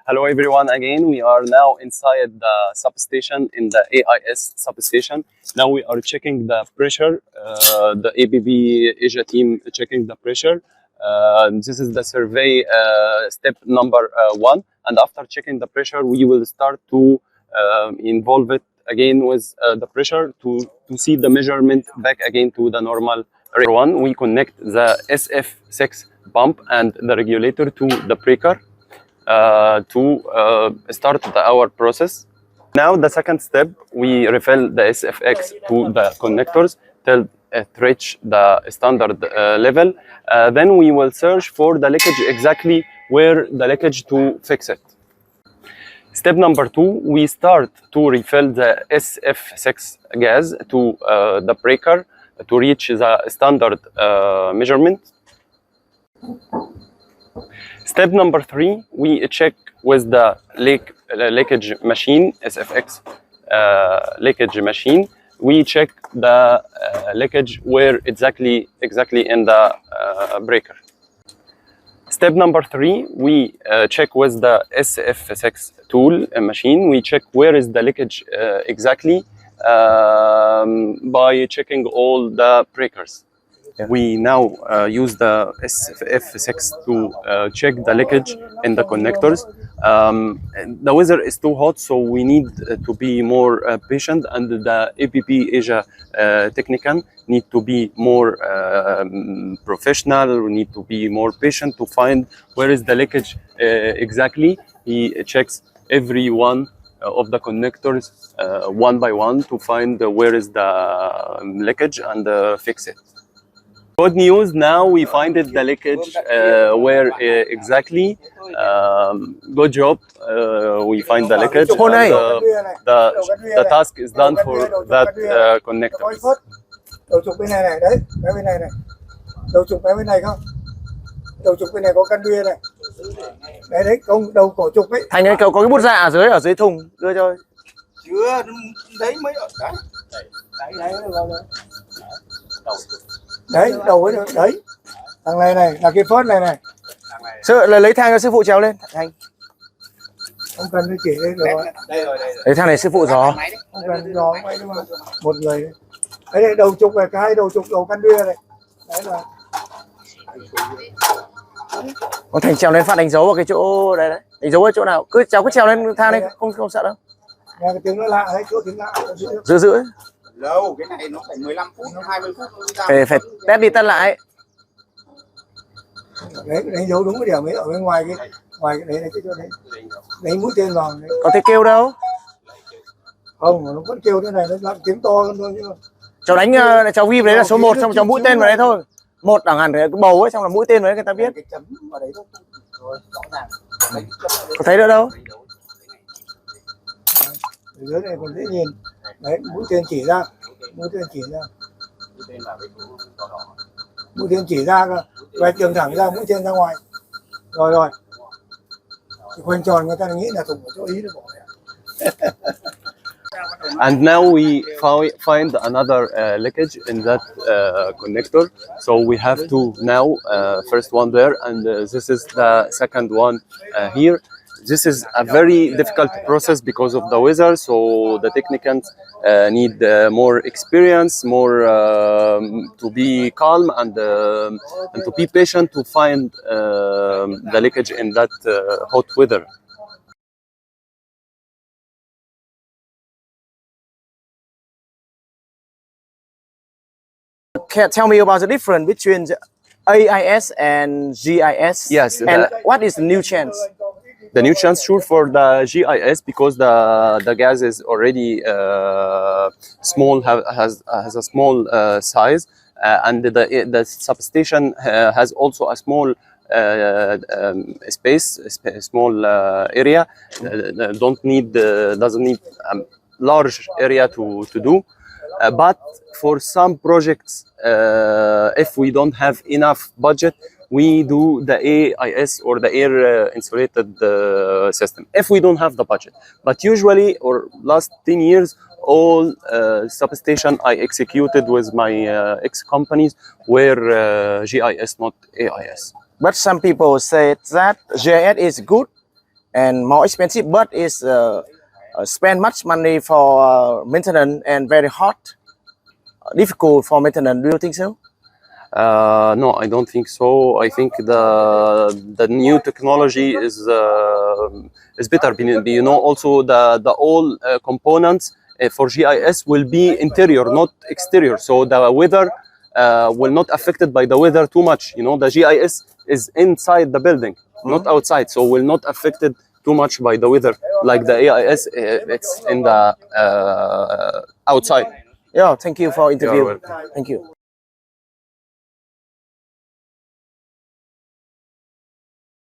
Hello everyone again. We are now inside the substation in the AIS substation. Now we are checking the pressure. The ABB Asia team checking the pressure. This is the survey step number 1. And after checking the pressure, we will start to involve it again with the pressure to see the measurement back again to the normal. One, we connect the SF6 pump and the regulator to the breaker. To start our process. Now the second step, we refill the SFX to the connectors till it reach the standard level. Then we will search for the leakage, exactly where the leakage to fix it. Step number 2, we start to refill the SF6 gas to the breaker to reach the standard measurement. Step number 3, we check with the leakage machine, SFX leakage machine. We check the leakage where exactly in the breaker. Step number 3, we check with the SF6 tool machine. We check where is the leakage exactly by checking all the breakers. Yeah. We now use the SF6 to check the leakage in the connectors. The weather is too hot, so we need to be more patient, and the ABB Asia technician need to be more professional. We need to be more patient to find where is the leakage exactly. He checks every one of the connectors one by one to find where is the leakage and fix it. Good news, now we find it the leakage where exactly. Good job, we find the leakage and the task is done for that connector. Đầu trục bên này này, đấy, cái bên này này. Đầu trục cái bên này không? Đầu trục bên này có căn bia này. Đấy đấy, công đầu cổ trục ấy. Thành ơi, có cái bút dạ ở dưới thùng đưa cho. Chưa, đấy mới ở đấy. Đấy đấy đầu ấy đấy. Thằng này này là cái phớt này này. Sư là lấy thang cho sư phụ trèo lên. Thành. Không cần phải chỉ đây rồi. Đây. Lấy thang này sư phụ gió. Không cần gió mấy đâu mà. Một người. Đấy đây đầu trục này, cái đầu trục đầu căn bia này. Đấy là. Còn Thành trèo lên phát đánh dấu vào cái chỗ đấy đấy. Đánh dấu ở chỗ nào? Cứ trèo lên thang này, không sợ đâu. Nghe cái tiếng nó lạ đấy, chỗ tiếng lạ. Giữ. Lâu, cái này nó phải 15 phút, nó 20 phút. Phải test đi test lại. Đấy, đánh dấu đúng cái điểm ấy ở bên ngoài cái đấy này cái chỗ đấy. Đánh mũi tên vào đấy. Có thấy kêu đâu? Không, nó vẫn kêu thế này, nó làm tiếng to hơn thôi chứ. Cháu đánh cháu ghi đấy là số 1, xong cháu mũi tên vào đấy thôi. Một đẳng hẳn cái bầu ấy, xong là mũi tên vào đấy người ta biết. Cái chấm vào đấy thôi. Rồi, rõ ràng. Có thấy nữa đâu? Dưới này còn dễ nhìn. Đấy, mũi tên chỉ ra. Mũi tên chỉ ra cơ. Về trường thẳng ra, mũi tên ra ngoài. Rồi. Khoanh tròn người ta nghĩ là thùng ở chỗ Ý nó bỏ. And now we find another leakage in that connector. So we have to now first one there, and this is the second one here. This is a very difficult process because of the weather, so the technicians need more experience, more to be calm and to be patient to find the leakage in that hot weather. Can tell me about the difference between the AIS and GIS? Yes. And what is the new chance? The new chance, sure, for the GIS, because the gas is already small, has a small size, and the substation has also a small space, small area. Doesn't need a large area to do. But for some projects, if we don't have enough budget, we do the AIS or the air insulated system if we don't have the budget. But usually, or last 10 years, all substation I executed with my ex-companies were GIS, not AIS. But some people say that GIS is good and more expensive, but is spend much money for maintenance and very hot, difficult for maintenance. Do you think so? No, I don't think so. I think the new technology is better. You know, also the all components for GIS will be interior, not exterior. So the weather will not affected by the weather too much. You know, the GIS is inside the building, not outside, so will not affected too much by the weather. Like the AIS, it's in the outside. Yeah, thank you for interview. welcome. Thank you.